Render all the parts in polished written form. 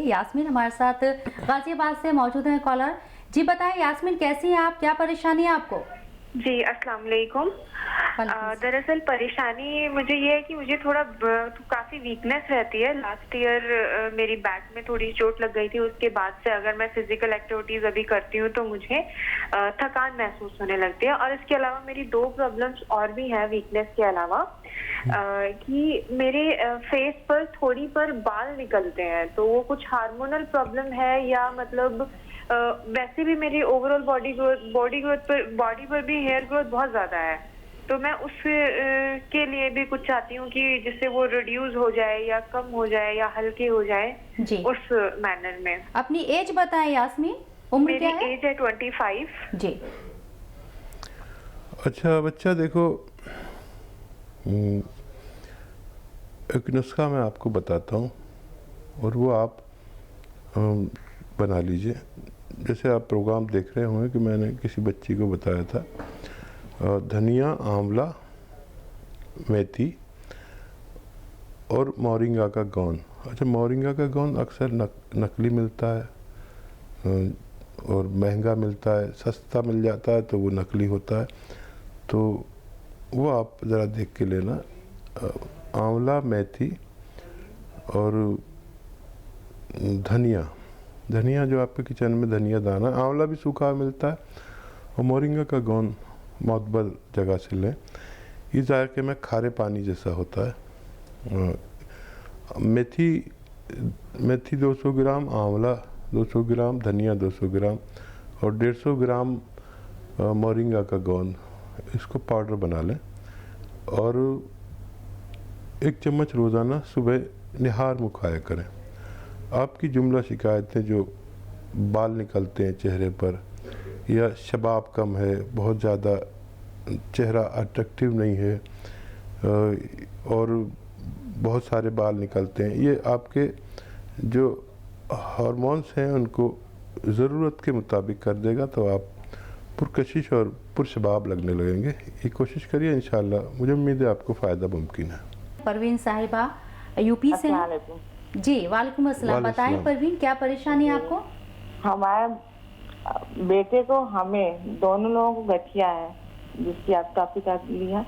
यास्मीन हमारे साथ गाजियाबाद से मौजूद हैं कॉलर। जी बताएं यास्मीन, कैसी हैं आप, क्या परेशानी है आपको? जी, अस्सलाम वालेकुम। दरअसल परेशानी मुझे ये है कि मुझे थोड़ा काफ़ी वीकनेस रहती है। लास्ट ईयर मेरी बैक में थोड़ी चोट लग गई थी, उसके बाद से अगर मैं फिज़िकल एक्टिविटीज़ अभी करती हूँ तो मुझे थकान महसूस होने लगती है। और इसके अलावा मेरी 2 प्रॉब्लम्स और भी हैं वीकनेस के अलावा, कि मेरे फेस पर थोड़ी पर बाल निकलते हैं, तो वो कुछ हार्मोनल प्रॉब्लम है या मतलब वैसे भी मेरी ओवरऑल बॉडी पर भी हेयर ग्रोथ बहुत ज़्यादा है। तो मैं उस के लिए भी कुछ चाहती हूँ कि जिससे वो रिड्यूस हो जाए या कम हो जाए या हल्के हो जाए, जी उस मैनर में। अपनी एज बताएं यास्मीन, उम्र क्या है? मेरी एज है 25। जी अच्छा बच्चा, देखो एक नुस्खा मैं आपको बताता हूँ और वो आप बना लीजिए। जैसे आप प्रोग्राम देख रहे होंगे कि मैंने किसी बच्ची को बताया था, धनिया, आंवला, मेथी और मोरिंगा का गोंद। अच्छा, मोरिंगा का गोंद अक्सर नकली मिलता है और महंगा मिलता है, सस्ता मिल जाता है तो वो नकली होता है, तो वो आप ज़रा देख के लेना। आंवला, मेथी और धनिया जो आपके किचन में धनिया दाना, आंवला भी सूखा मिलता है और मोरिंगा का गोंद मोतबर जगह से लें। ये जायके में खारे पानी जैसा होता है। मेथी 200 ग्राम, आंवला 200 ग्राम, धनिया 200 ग्राम और 150 ग्राम मोरिंगा का गोंद, इसको पाउडर बना लें और 1 चम्मच रोज़ाना सुबह निहार मुँह खाया करें। आपकी जुमला शिकायतें जो बाल निकलते हैं चेहरे पर या शबाब कम है, बहुत ज़्यादा चेहरा अट्रैक्टिव नहीं है और बहुत सारे बाल निकलते हैं, ये आपके जो हार्मोन्स हैं उनको ज़रूरत के मुताबिक कर देगा, तो आप पुरकशिश और पुरशबाब लगने लगेंगे। ये कोशिश करिए, इंशाल्लाह मुझे उम्मीद है आपको फ़ायदा मुमकिन है। परवीन साहिबा यूपी से हैं। जी वालेकुम अस्सलाम। बताएं परवीन, क्या परेशानी है आपको? हमारे बेटे को, हमें दोनों लोगों को गठिया है, जिसकी आप काफी ली है।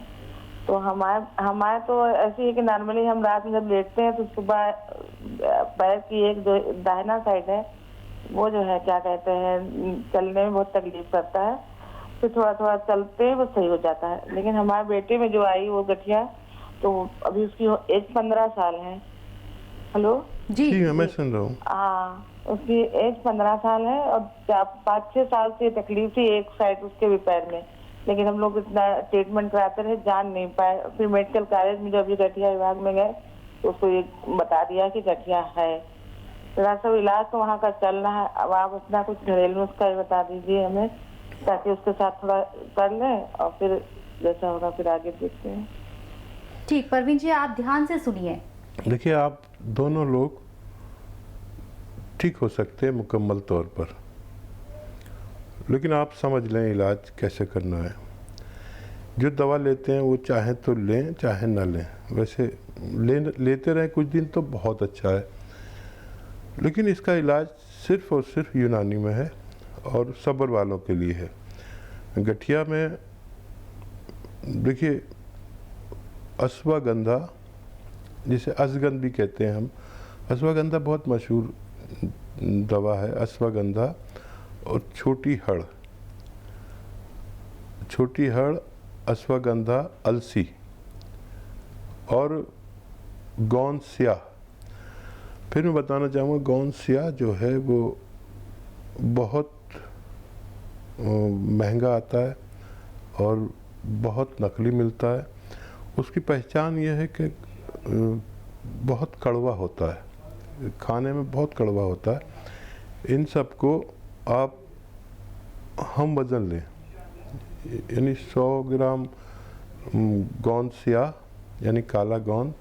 तो हमारे तो ऐसी है कि नॉर्मली हम रात में जब लेटते हैं तो सुबह पैर की एक जो दाहिना साइड है वो जो है क्या कहते हैं, चलने में बहुत तकलीफ करता है, फिर थोड़ा थोड़ा चलते हैं वो सही हो जाता है। लेकिन हमारे बेटे में जो आई वो गठिया, तो अभी उसकी एज 15 साल है। हेलो जी मैं सुन रहा हूँ। हाँ, उसकी एज 15 साल है और 5-6 साल से तकलीफ थी एक साइड उसके भी पैर में, लेकिन हम लोग इतना ट्रीटमेंट कराते रहे, जान नहीं पाए। फिर मेडिकल कॉलेज में जब भी गठिया विभाग में गए तो उसको ये बता दिया कि गठिया है। थोड़ा सा इलाज तो वहाँ का चल रहा है। अब आप अपना कुछ घरेलू नुस्खा बता दीजिए हमें, ताकि उसके साथ थोड़ा कर लें और फिर जैसा होगा फिर आगे देखते हैं। ठीक परवीन जी, आप ध्यान से सुनिए। देखिए, आप दोनों लोग ठीक हो सकते हैं मुकम्मल तौर पर, लेकिन आप समझ लें इलाज कैसे करना है। जो दवा लेते हैं वो चाहे तो लें चाहे ना लें, वैसे लेते रहें कुछ दिन तो बहुत अच्छा है, लेकिन इसका इलाज सिर्फ़ और सिर्फ यूनानी में है और सब्र वालों के लिए है। गठिया में देखिए, अश्वगंधा, जिसे अश्वगंध भी कहते हैं हम, अश्वगंधा बहुत मशहूर दवा है। अश्वगंधा और छोटी हड़, अश्वगंधा, अलसी और गोंद स्याह। फिर मैं बताना चाहूँगा, गोंद स्याह जो है वो बहुत महंगा आता है और बहुत नकली मिलता है। उसकी पहचान ये है कि बहुत कड़वा होता है, खाने में बहुत कड़वा होता है। इन सब को आप हम वज़न लें, यानी 100 ग्राम गोंद स्याह यानी काला गोंद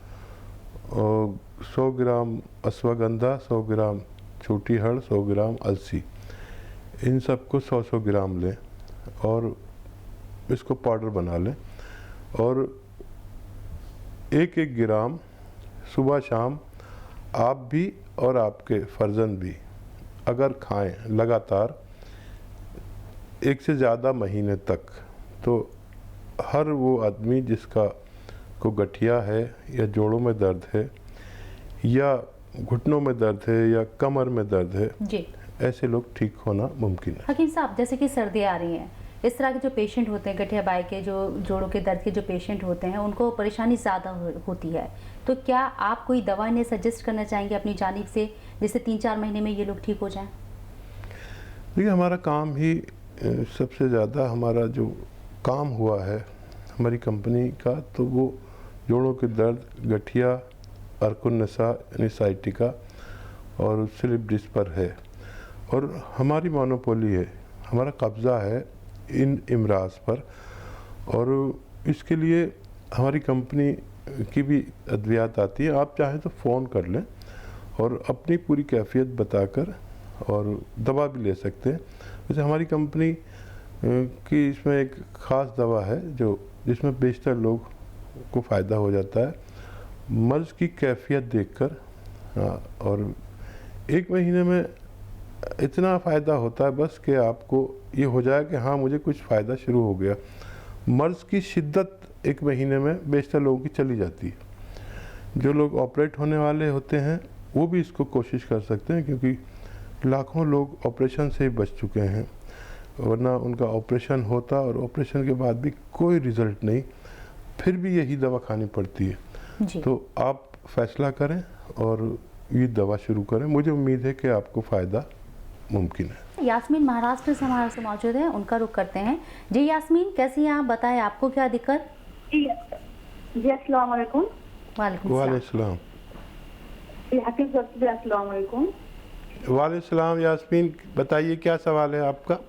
और 100 ग्राम अश्वगंधा, 100 ग्राम छोटी हड़, 100 ग्राम अलसी, इन सब को 100-100 ग्राम लें और इसको पाउडर बना लें और 1-1 ग्राम सुबह शाम आप भी और आपके फर्जंद भी अगर खाएं लगातार 1 से ज़्यादा महीने तक, तो हर वो आदमी जिसका को गठिया है या जोड़ों में दर्द है या घुटनों में दर्द है या कमर में दर्द है जी, ऐसे लोग ठीक होना मुमकिन है। हकीम साहब, जैसे कि सर्दी आ रही है, इस तरह के जो पेशेंट होते हैं, गठिया बाई के जो जोड़ों के दर्द के जो पेशेंट होते हैं, उनको परेशानी ज़्यादा होती है, तो क्या आप कोई दवा इन्हें सजेस्ट करना चाहेंगे अपनी जानिब से, जिससे 3-4 महीने में ये लोग ठीक हो जाएं? देखिए, हमारा काम ही सबसे ज़्यादा हमारा जो काम हुआ है हमारी कंपनी का, तो वो जोड़ों के दर्द, गठिया, अर्कुन-नसा यानी साइटिका और स्लिप डिस्क पर है, और हमारी मोनोपोली है, हमारा कब्ज़ा है इन इमराज पर, और इसके लिए हमारी कंपनी की भी अद्वियात आती है। आप चाहें तो फ़ोन कर लें और अपनी पूरी कैफियत बताकर और दवा भी ले सकते हैं। वैसे हमारी कंपनी की इसमें एक ख़ास दवा है जो जिसमें बेशतर लोग को फ़ायदा हो जाता है, मर्ज़ की कैफियत देखकर। और 1 महीने में इतना फ़ायदा होता है बस कि आपको ये हो जाए कि हाँ मुझे कुछ फ़ायदा शुरू हो गया। मर्ज़ की शिद्दत 1 महीने में बेशतर लोगों की चली जाती है। जो लोग ऑपरेट होने वाले होते हैं वो भी इसको कोशिश कर सकते हैं, क्योंकि लाखों लोग ऑपरेशन से ही बच चुके हैं, वरना उनका ऑपरेशन होता और ऑपरेशन के बाद भी कोई रिज़ल्ट नहीं, फिर भी यही दवा खानी पड़ती है जी। तो आप फैसला करें और ये दवा शुरू करें। मुझे उम्मीद है कि आपको फ़ायदा मुमकिन है। यास्मीन महाराष्ट्र से हमारे से मौजूद है, उनका रुख करते हैं। जी यास्मीन, कैसी हैं आप? बताएं आपको क्या दिक्कत? जी अस्सलाम वालेकुम। वालेकुम वालेकुम सलाम। सलाम। जी हकीम साहब जी अस्सलाम वालेकुम। वालेकुम सलाम। यास्मीन बताइए क्या सवाल है आपका?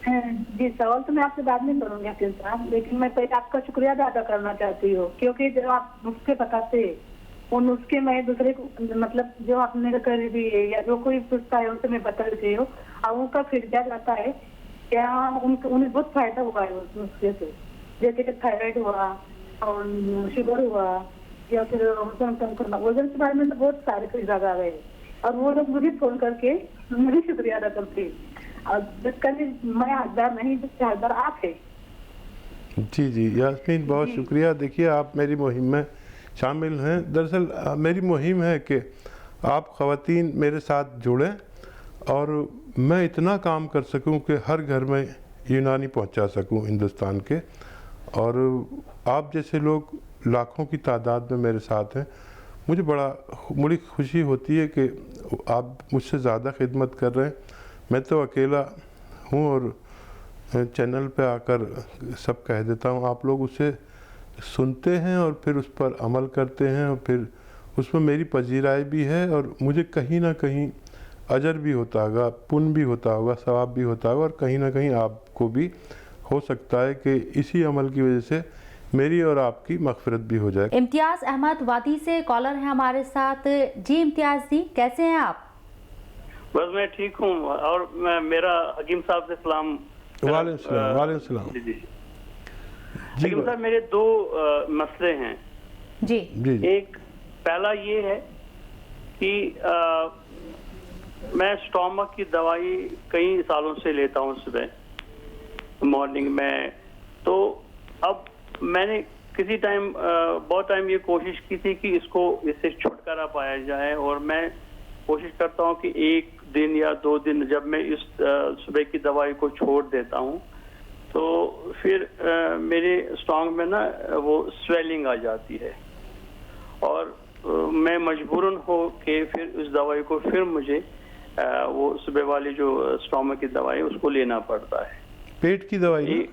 जी सवाल तो मैं आपसे बाद में करूँगी हकीम साहब, लेकिन मैं पहले आपका शुक्रिया अदा करना चाहती हूँ, क्योंकि जब आप नुस्खे बताते वो नुस्खे मैं दूसरे को मतलब जो आपने कर दिए या जो कोई पूछता है उनसे मैं बता देती हूँ और उनका फीडबैक आता है क्या उन्हें बहुत फायदा हुआ है उस नुस्खे से, जैसे कि थायराइड हुआ और शुगर हुआ या फिर वजन कम करना, वजन के बारे में तो बहुत सारे फीडबैक आ गए और वो लोग मुझे फोन करके मुझे शुक्रिया अदा करते हैं। और मैं हकदार नहीं, जिसके हकदार आप है। जी जी यास्मीन, बहुत शुक्रिया। देखिए, आप मेरी मुहिम में शामिल हैं। दरअसल मेरी मुहिम है कि आप ख़वातीन मेरे साथ जुड़ें और मैं इतना काम कर सकूं कि हर घर में यूनानी पहुंचा सकूं हिंदुस्तान के, और आप जैसे लोग लाखों की तादाद में मेरे साथ हैं। मुझे बड़ी खुशी होती है कि आप मुझसे ज़्यादा खिदमत कर रहे हैं। मैं तो अकेला हूँ और चैनल पे आकर सब कह देता हूँ, आप लोग उसे सुनते हैं और फिर उस पर अमल करते हैं और फिर उसमें मेरी पजीराई भी है और मुझे कहीं ना कहीं अजर भी होता होगा, पुण्य भी होता होगा, सवाब भी होता होगा, और कहीं ना कहीं आपको भी हो सकता है कि इसी अमल की वजह से मेरी और आपकी मग़फ़िरत भी हो जाए। इम्तियाज़ अहमद वादी से कॉलर हैं हमारे साथ। जी इम्तियाज़ जी, कैसे हैं आप? बस मैं ठीक हूँ, और मेरा हकीम साहब से सलाम। वालेकुम सलाम। वालेकुम सलाम। जी हकीम साहब, मेरे 2 मसले हैं। जी जी। एक पहला ये है कि मैं स्टोमक की दवाई कई सालों से लेता हूँ सुबह मॉर्निंग में, तो अब मैंने किसी टाइम बहुत टाइम ये कोशिश की थी कि इससे छुटकारा पाया जाए, और मैं कोशिश करता हूँ कि 1 दिन या 2 दिन जब मैं इस सुबह की दवाई को छोड़ देता हूँ तो फिर मेरे स्टोमक में ना वो स्वेलिंग आ जाती है, और मैं मजबूरन हो के फिर उस दवाई को फिर मुझे वो सुबह वाली जो स्टोमक की दवाई उसको लेना पड़ता है। पेट की दवाई?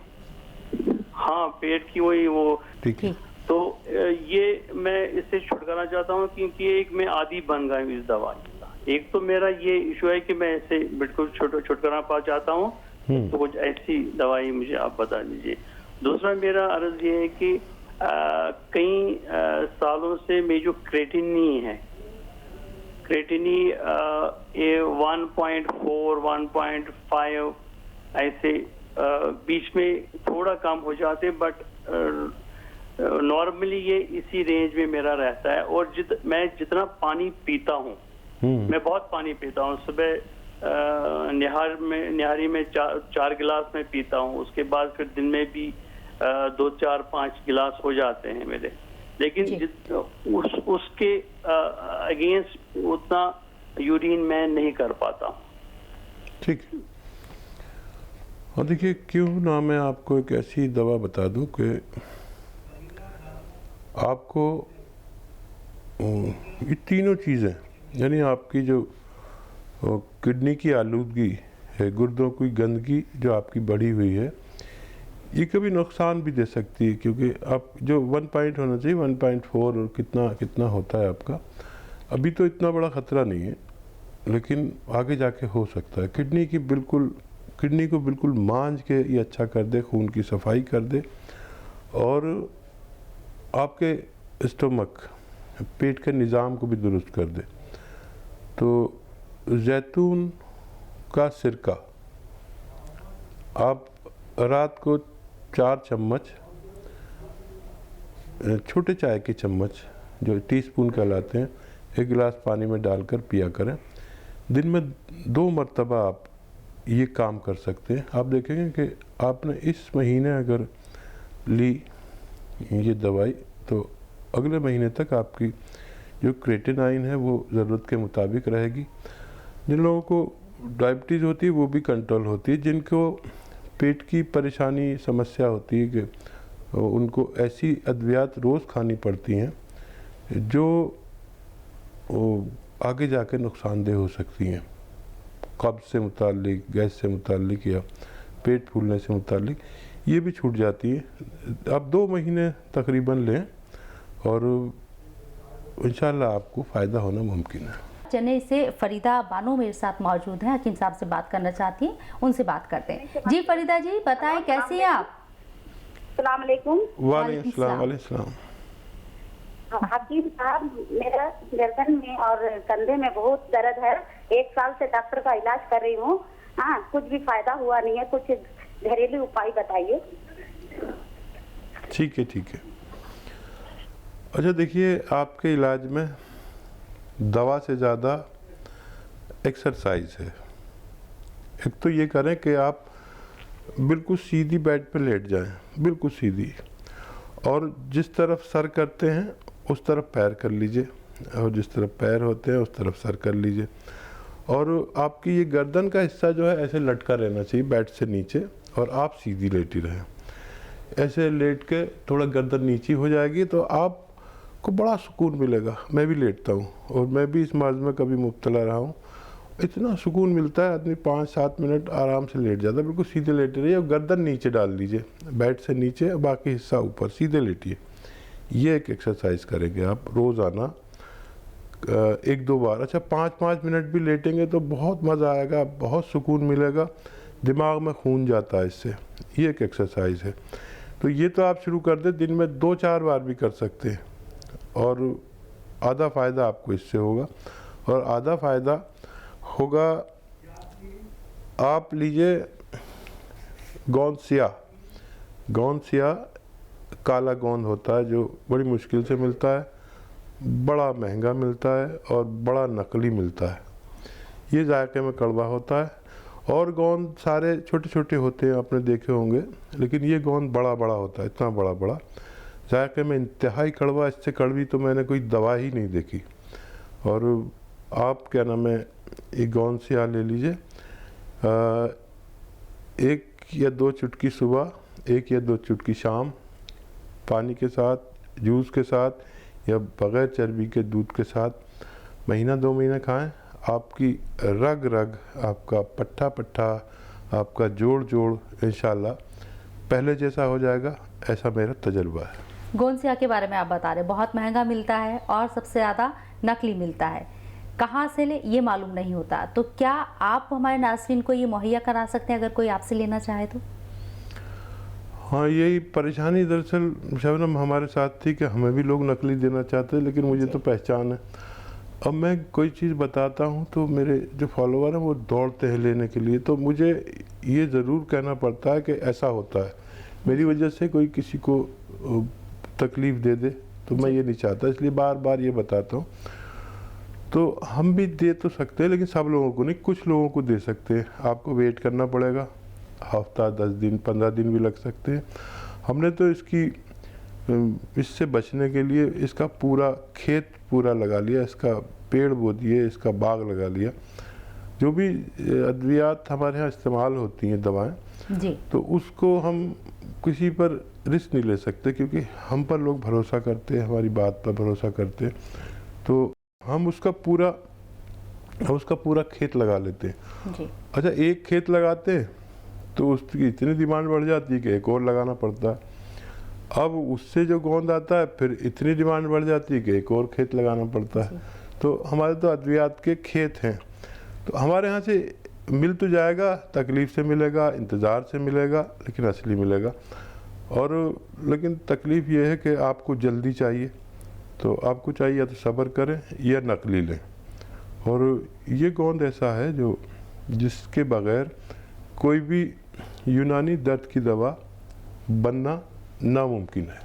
हाँ, पेट की वही वो। ठीक है। तो ये मैं इससे छुटकारा चाहता हूँ, क्योंकि एक मैं आदी बन गया हूँ इस दवाई का। एक तो मेरा ये इशू है कि मैं इससे बिल्कुल छुटकारा पा चाहता हूँ, तो कुछ ऐसी दवाई मुझे आप बता दीजिए। दूसरा मेरा अर्ज ये है कि कई सालों से मेरी जो क्रेटिनी है, क्रेटिनी 1.4 1.5 ऐसे बीच में थोड़ा कम हो जाते, बट नॉर्मली ये इसी रेंज में मेरा रहता है। और मैं जितना पानी पीता हूँ, मैं बहुत पानी पीता हूँ। सुबह निहारी में 4 गिलास में पीता हूँ, उसके बाद फिर दिन में भी 2, 4, 5 गिलास हो जाते हैं मेरे। लेकिन उसके अगेंस्ट उतना यूरिन मैं नहीं कर पाता। ठीक है। और देखिए, क्यों ना मैं आपको एक ऐसी दवा बता दूं कि आपको ये तीनों चीज़ें, यानी आपकी जो किडनी की आलूदगी है, गुर्दों की गंदगी जो आपकी बढ़ी हुई है, ये कभी नुकसान भी दे सकती है। क्योंकि आप जो 1 पॉइंट होना चाहिए 1.4 और कितना होता है आपका, अभी तो इतना बड़ा ख़तरा नहीं है, लेकिन आगे जाके हो सकता है। किडनी को बिल्कुल मांझ के ये अच्छा कर दे, खून की सफाई कर दे और आपके स्टमक, पेट के निज़ाम को भी दुरुस्त कर दे। तो जैतून का सिरका आप रात को 4 चम्मच, छोटे चाय के चम्मच जो टीस्पून कहलाते हैं, 1 गिलास पानी में डालकर पिया करें। दिन में 2 मरतबा आप ये काम कर सकते हैं। आप देखेंगे कि आपने इस महीने अगर ली ये दवाई तो अगले महीने तक आपकी जो क्रेटिनाइन है वो ज़रूरत के मुताबिक रहेगी। जिन लोगों को डायबिटीज़ होती है वो भी कंट्रोल होती है। जिनको पेट की परेशानी समस्या होती है कि उनको ऐसी अद्वियात रोज़ खानी पड़ती हैं जो आगे जाके नुकसानदेह हो सकती हैं, कब्ज़ से मुताल्लिक, गैस से मुताल्लिक या पेट फूलने से मुताल्लिक, ये भी छूट जाती है। आप 2 महीने तकरीबन लें और इंशाल्लाह आपको फ़ायदा होना मुमकिन है। चेन्नई से फरीदा बानो मेरे साथ मौजूद हैं, हकीम साहब से बात करना चाहती हैं, उनसे बात करते हैं। जी फरीदा जी, बताएं कैसी हैं आप? अस्सलाम वालेकुम। वालेकुम सलाम। हकीम साहब, मेरा गर्दन में और कंधे में बहुत दर्द है। 1 साल से डॉक्टर का इलाज कर रही हूँ। हाँ, कुछ भी फायदा हुआ नहीं है। कुछ घरेलू उपाय बताइए। ठीक है। अच्छा देखिए, आपके इलाज में दवा से ज़्यादा एक्सरसाइज है। एक तो ये करें कि आप बिल्कुल सीधी बेड पे लेट जाएं, बिल्कुल सीधी, और जिस तरफ सर करते हैं उस तरफ पैर कर लीजिए, और जिस तरफ पैर होते हैं उस तरफ सर कर लीजिए। और आपकी ये गर्दन का हिस्सा जो है ऐसे लटका रहना चाहिए बेड से नीचे, और आप सीधी लेटी रहें। ऐसे लेट के थोड़ा गर्दन नीची हो जाएगी तो आपको बड़ा सुकून मिलेगा। मैं भी लेटता हूँ और मैं भी इस मर्ज़ में कभी मुब्तला रहा हूँ। इतना सुकून मिलता है, आदमी 5-7 मिनट आराम से लेट जाता है। बिल्कुल सीधे लेटे रहिए और गर्दन नीचे डाल लीजिए, बेड से नीचे, बाकी हिस्सा ऊपर, सीधे लेटिए। ये एक एक्सरसाइज करेंगे आप रोज़ाना 1-2 बार। अच्छा, 5-5 मिनट भी लेटेंगे तो बहुत मज़ा आएगा, बहुत सुकून मिलेगा, दिमाग में खून जाता है इससे। ये एक एक्सरसाइज है। तो ये तो आप शुरू कर दें, दिन में 2-4 बार भी कर सकते हैं और आधा फ़ायदा आपको इससे होगा। और आधा फ़ायदा होगा, आप लीजिए गोंद सिया, काला गोंद होता है जो बड़ी मुश्किल से मिलता है, बड़ा महंगा मिलता है और बड़ा नकली मिलता है। ये जायके में कड़वा होता है, और गोंद सारे छोटे छोटे होते हैं, आपने देखे होंगे, लेकिन ये गोंद बड़ा बड़ा होता है, इतना बड़ा बड़ा, जायके में इंतहाई कड़वा। इससे कड़वी तो मैंने कोई दवा ही नहीं देखी। और आप क्या नाम है, एक गोंद सिया ले लीजिए, 1 या 2 चुटकी सुबह, 1 या 2 चुटकी शाम, पानी के साथ, जूस के साथ या बग़ैर चर्बी के दूध के साथ, महीना 2 महीने खाएं। आपकी रग रग, आपका पट्टा पट्टा, आपका जोड़ जोड़ इंशाल्लाह पहले जैसा हो जाएगा, ऐसा मेरा तजर्बा है। गोंसिया के बारे में आप बता रहे, बहुत महंगा मिलता है और सबसे ज़्यादा नकली मिलता है, कहाँ से ले ये मालूम नहीं होता। तो क्या आप हमारे नाज़रीन को ये मुहैया करा सकते हैं अगर कोई आपसे लेना चाहे तो? हाँ, यही परेशानी दरअसल शबनम हमारे साथ थी कि हमें भी लोग नकली देना चाहते हैं, लेकिन मुझे तो पहचान है। अब मैं कोई चीज़ बताता हूँ तो मेरे जो फॉलोवर हैं वो दौड़ते हैं लेने के लिए, तो मुझे ये ज़रूर कहना पड़ता है कि ऐसा होता है। मेरी वजह से कोई किसी को तकलीफ़ दे दे, तो मैं ये नहीं चाहता, इसलिए बार बार ये बताता हूँ। तो हम भी दे तो सकते हैं, लेकिन सब लोगों को नहीं, कुछ लोगों को दे सकते हैं। आपको वेट करना पड़ेगा, हफ्ता 10 दिन 15 दिन भी लग सकते हैं। हमने तो इससे बचने के लिए इसका पूरा खेत पूरा लगा लिया, इसका पेड़ बो दिए, इसका बाग लगा लिया। जो भी अद्वियात हमारे यहाँ इस्तेमाल होती हैं दवाएं जी, तो उसको हम किसी पर रिस्क नहीं ले सकते, क्योंकि हम पर लोग भरोसा करते हैं, हमारी बात पर भरोसा करते हैं, तो हम उसका पूरा खेत लगा लेते हैं जी। अच्छा, एक खेत लगाते हैं तो उसकी इतनी डिमांड बढ़ जाती है कि एक और लगाना पड़ता है। अब उससे जो गोंद आता है फिर इतनी डिमांड बढ़ जाती है कि एक और खेत लगाना पड़ता है। तो हमारे तो अद्वियात के खेत हैं, तो हमारे यहाँ से मिल तो जाएगा, तकलीफ़ से मिलेगा, इंतज़ार से मिलेगा, लेकिन असली मिलेगा। और लेकिन तकलीफ़ ये है कि आपको जल्दी चाहिए, तो आपको चाहिए या तो सब्र करें या नकली लें। और ये गोंद ऐसा है जिसके बग़ैर कोई भी यूनानी दर्द की दवा बनना नामुमकिन है।